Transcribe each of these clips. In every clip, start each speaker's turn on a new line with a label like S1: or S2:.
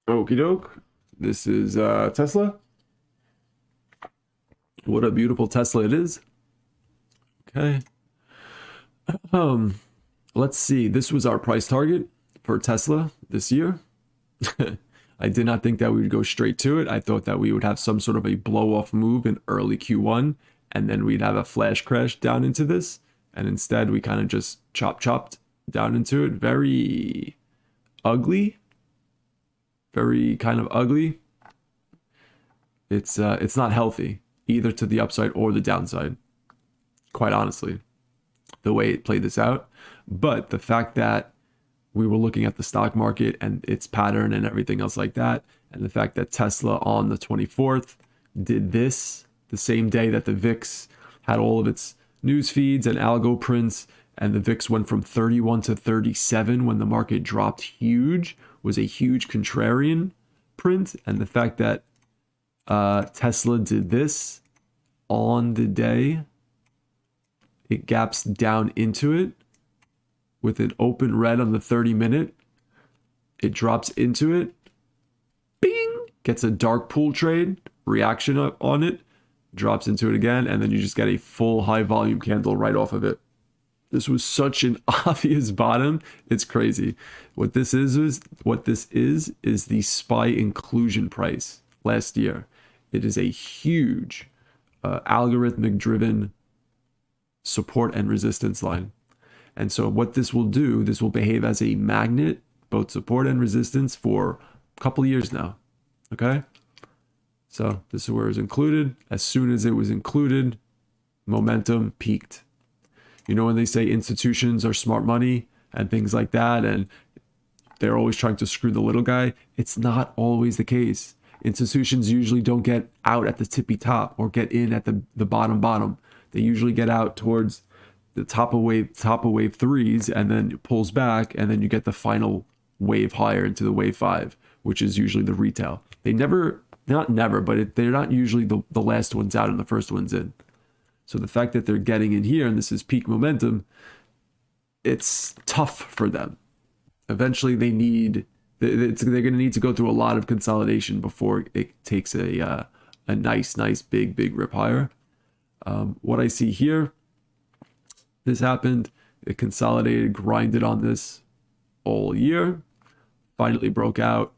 S1: Okie doke. This is Tesla. What a beautiful Tesla it is. Okay. Um, let's see. This was our price target for Tesla this year. I did not think that we would go straight to it. I thought that we would have some sort of a blow off move in early Q1 and then we'd have a flash crash down into this. And instead, we kind of just chopped down into it. Very ugly. Very kind of ugly. It's not healthy either to the upside or the downside, quite honestly, the way it played this out. But the fact that we were looking at the stock market and its pattern and everything else like that, and the fact that Tesla on the 24th did this the same day that the VIX had all of its news feeds and algo prints, and the VIX went from 31 to 37 when the market dropped huge, was a huge contrarian print. And the fact that Tesla did this on the day, it gaps down into it with an open red on the 30-minute. It drops into it, bing, gets a dark pool trade, reaction up on it, drops into it again, and then you just get a full high volume candle right off of it. This was such an obvious bottom. It's crazy. What this is the SPY inclusion price last year. It is a huge algorithmic driven support and resistance line. And so what this will do, this will behave as a magnet, both support and resistance for a couple of years now. Okay. So this is where it's included. As soon as it was included, momentum peaked. You know, when they say institutions are smart money and things like that, and they're always trying to screw the little guy, it's not always the case. Institutions usually don't get out at the tippy top or get in at the bottom. They usually get out towards the top of wave threes, and then it pulls back, and then you get the final wave higher into the wave five, which is usually the retail. They never, not never, but they're not usually the last ones out and the first ones in. So the fact that they're getting in here and this is peak momentum, it's tough for them. Eventually they're going to need to go through a lot of consolidation before it takes a nice big rip higher. What I see here, this happened, it consolidated, grinded on this all year, finally broke out.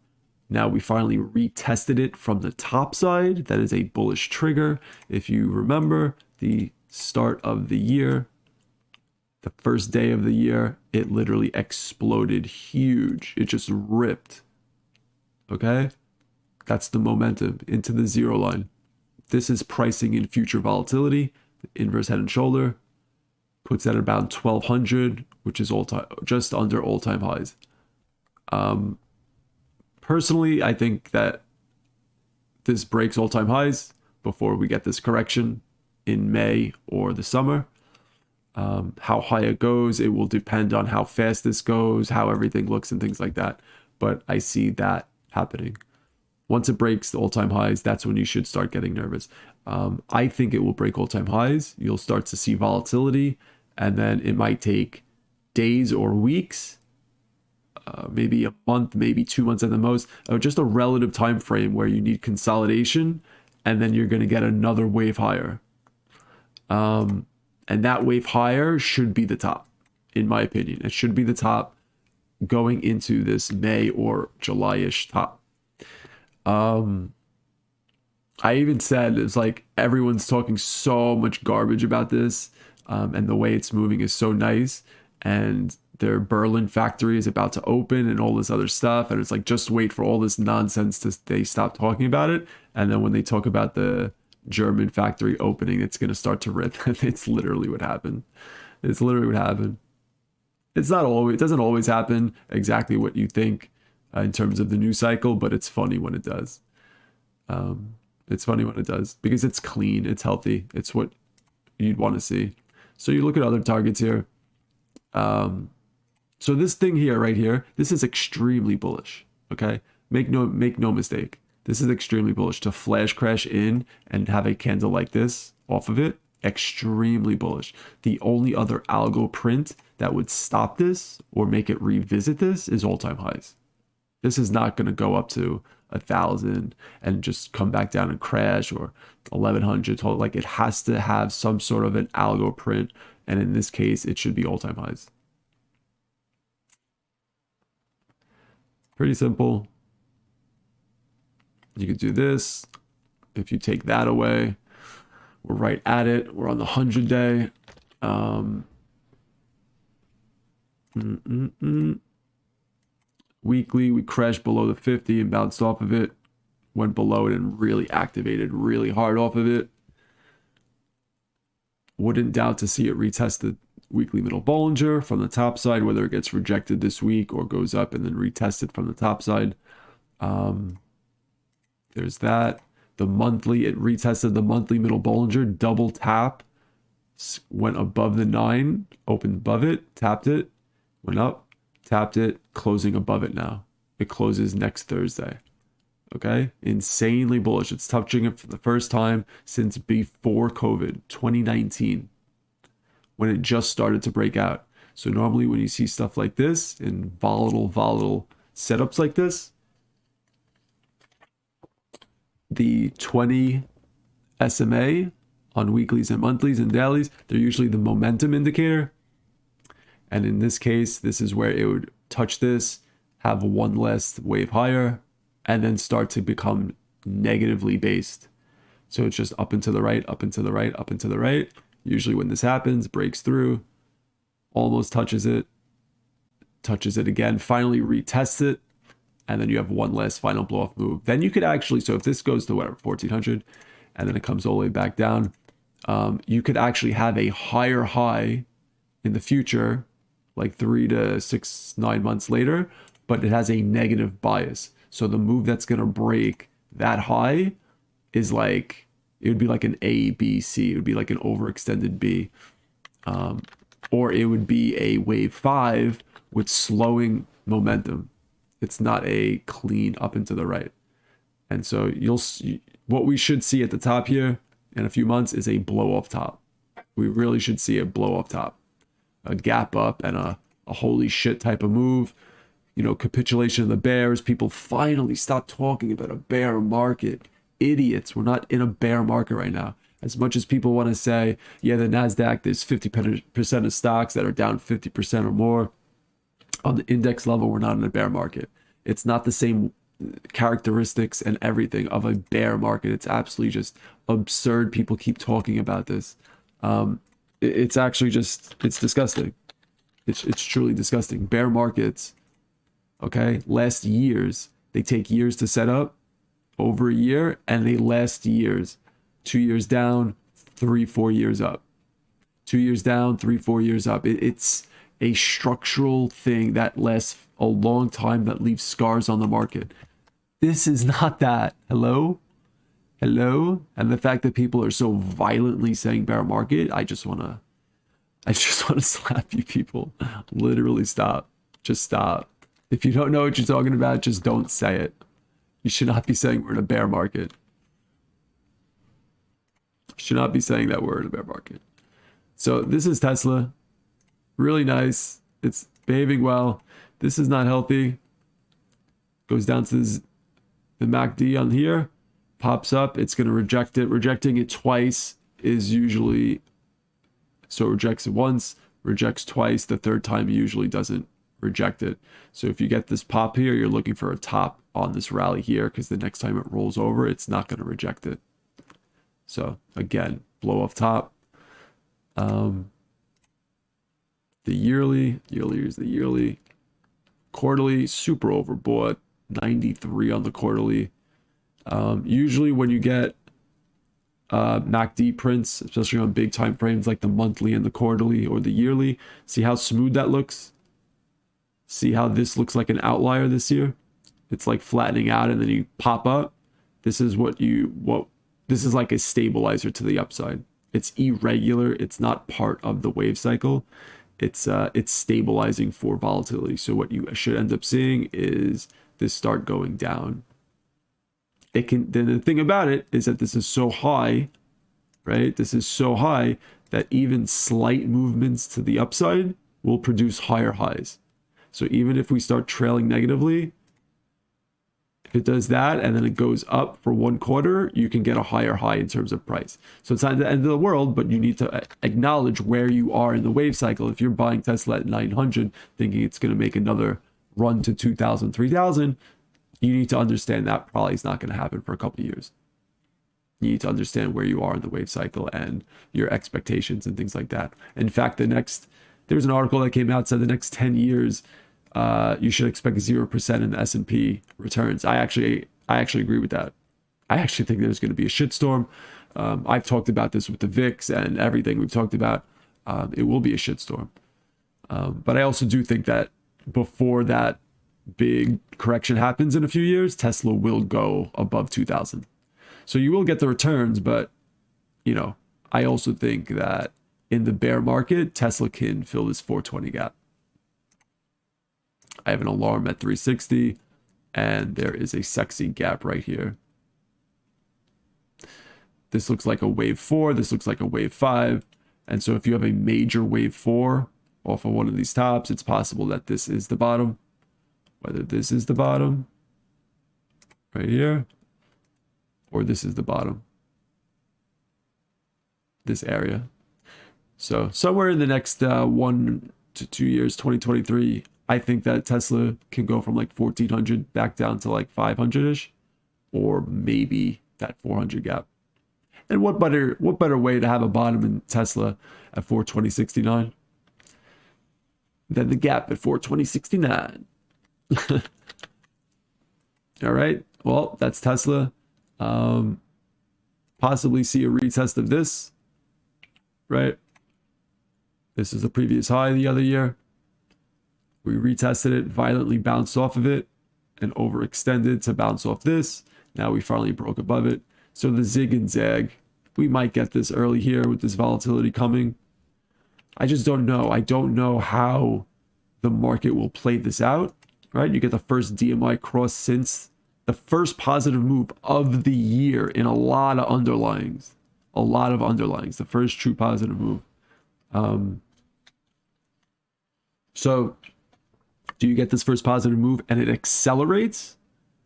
S1: Now we finally retested it from the top side. That is a bullish trigger. If you remember the start of the year, the first day of the year, it literally exploded huge. It just ripped. Okay? That's the momentum into the zero line. This is pricing in future volatility. Inverse head and shoulder puts that at about 1200, which is just under all-time highs. Personally, I think that this breaks all-time highs before we get this correction in May or the summer. How high it goes, it will depend on how fast this goes, how everything looks and things like that. But I see that happening. Once it breaks the all-time highs, that's when you should start getting nervous. I think it will break all-time highs. You'll start to see volatility, and then it might take days or weeks, maybe a month, maybe 2 months at the most, or just a relative time frame where you need consolidation, and then you're going to get another wave higher. And that wave higher should be the top, in my opinion. It should be the top going into this May or July-ish top. I even said, it's like everyone's talking so much garbage about this, and the way it's moving is so nice, and their Berlin factory is about to open and all this other stuff, and it's like, just wait for all this nonsense to they stop talking about it, and then when they talk about the German factory opening, it's going to start to rip. It's literally what happened. It's literally what happened. It's not always, it doesn't always happen exactly what you think in terms of the news cycle, but it's funny when it does. It's funny when it does because it's clean, it's healthy, it's what you'd want to see. So you look at other targets here. So this thing here, right here, this is extremely bullish. Okay, make no mistake. This is extremely bullish. To flash crash in and have a candle like this off of it, extremely bullish. The only other algo print that would stop this or make it revisit this is all-time highs. This is not going to go up to 1,000 and just come back down and crash, or 1,100. Like, it has to have some sort of an algo print, and in this case, it should be all-time highs. Pretty simple. You could do this. If you take that away, we're right at it. We're on the 100-day. Weekly, we crashed below the 50 and bounced off of it. Went below it and really activated really hard off of it. Wouldn't doubt to see it retest the weekly middle Bollinger from the top side, whether it gets rejected this week or goes up and then retested from the top side. There's that. The monthly, it retested the monthly middle Bollinger, double tap, went above the 9, opened above it, tapped it, went up, tapped it, closing above it now. It closes next Thursday. Okay? Insanely bullish. It's touching it for the first time since before COVID, 2019, when it just started to break out. So normally when you see stuff like this in volatile setups like this, the 20 SMA on weeklies and monthlies and dailies, they're usually the momentum indicator. And in this case, this is where it would touch this, have one less wave higher, and then start to become negatively based. So it's just up and to the right, up and to the right, up and to the right. Usually when this happens, breaks through, almost touches it again, finally retests it, and then you have one last final blow off move. Then you could actually, so if this goes to whatever, 1400, and then it comes all the way back down, you could actually have a higher high in the future, like 3 to 6, 9 months later, but it has a negative bias. So the move that's going to break that high is like, it would be like an A, B, C. It would be like an overextended B. Or it would be a wave 5 with slowing momentum. It's not a clean up and to the right. And so you'll see, what we should see at the top here in a few months is a blow off top. We really should see a blow off top, a gap up, and a holy shit type of move. You know, capitulation of the bears. People finally stop talking about a bear market. Idiots. We're not in a bear market right now. As much as people want to say, yeah, the NASDAQ, there's 50% of stocks that are down 50% or more. On the index level, we're not in a bear market. It's not the same characteristics and everything of a bear market. It's absolutely just absurd. People keep talking about this. It's actually just, it's disgusting. It's truly disgusting. Bear markets, okay, last years. They take years to set up, over a year, and they last years. 2 years down, 3, 4 years up. 2 years down, 3, 4 years up. It's a structural thing that lasts a long time, that leaves scars on the market. This is not that. Hello? And the fact that people are so violently saying bear market, I just want to slap you people. Literally stop. Just stop. If you don't know what you're talking about, just don't say it. You should not be saying we're in a bear market. You should not be saying that we're in a bear market. So this is Tesla. Really nice. It's behaving well. This is not healthy. Goes down to the MACD on here. Pops up. It's going to reject it. Rejecting it twice is usually... So it rejects it once, rejects twice. The third time it usually doesn't reject it. So if you get this pop here, you're looking for a top on this rally here, because the next time it rolls over, it's not going to reject it. So again, blow off top. The yearly is the yearly. Quarterly, super overbought. 93 on the quarterly. Usually when you get MACD prints, especially on big time frames like the monthly and the quarterly or the yearly, see how smooth that looks? See how this looks like an outlier this year? It's like flattening out and then you pop up. This is this is like a stabilizer to the upside. It's irregular. It's not part of the wave cycle. It's stabilizing for volatility. So what you should end up seeing is this start going down. Then the thing about it is that this is so high, right? This is so high that even slight movements to the upside will produce higher highs. So even if we start trailing negatively, If it does that and then it goes up for 1 quarter, you can get a higher high in terms of price. So it's not the end of the world, but you need to acknowledge where you are in the wave cycle. If you're buying Tesla at 900, thinking it's going to make another run to 2,000, 3,000, you need to understand that probably is not going to happen for a couple of years. You need to understand where you are in the wave cycle and your expectations and things like that. In fact, there's an article that came out said the next 10 years, you should expect 0% in the S&P returns. I actually agree with that. I actually think there's going to be a shitstorm. I've talked about this with the VIX and everything we've talked about. It will be a shitstorm. But I also do think that before that big correction happens in a few years, Tesla will go above 2,000. So you will get the returns, but I also think that in the bear market, Tesla can fill this 420 gap. I have an alarm at 360, and there is a sexy gap right here. This looks like a wave 4. This looks like a wave 5. And so if you have a major wave 4 off of one of these tops, it's possible that this is the bottom. Whether this is the bottom right here, or this is the bottom, this area. So somewhere in the next 1 to 2 years, 2023, I think that Tesla can go from like 1,400 back down to like 500-ish, or maybe that 400 gap. And what better way to have a bottom in Tesla at 420.69 than the gap at 420.69? All right. Well, that's Tesla. Possibly see a retest of this, right? This is the previous high the other year. We retested it, violently bounced off of it, and overextended to bounce off this. Now we finally broke above it. So the zig and zag, we might get this early here with this volatility coming. I just don't know. I don't know how the market will play this out, right? You get the first DMI cross since the first positive move of the year in a lot of underlyings. A lot of underlyings. The first true positive move. So do you get this first positive move and it accelerates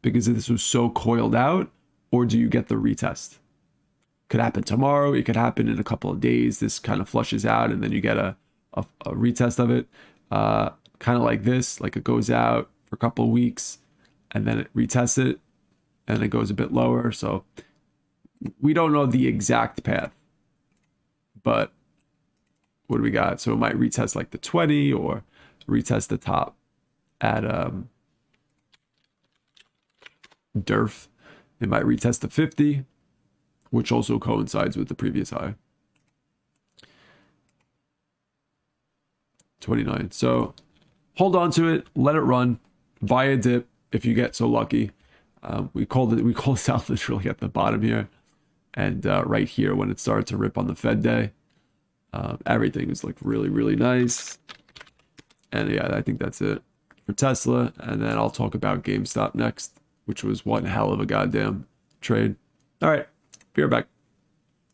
S1: because this was so coiled out, or do you get the retest? Could happen tomorrow. It could happen in a couple of days. This kind of flushes out and then you get a retest of it. Kind of like this, like it goes out for a couple of weeks and then it retests it and it goes a bit lower. So we don't know the exact path, but what do we got? So it might retest like the 20 or retest the top at DERF. It might retest the 50, which also coincides with the previous high. 29. So hold on to it, let it run, buy a dip if you get so lucky. We called this out literally at the bottom here, and right here when it started to rip on the Fed day. Everything is like really, really nice. And yeah, I think that's it for Tesla. And then I'll talk about GameStop next, which was one hell of a goddamn trade. All right, be right back.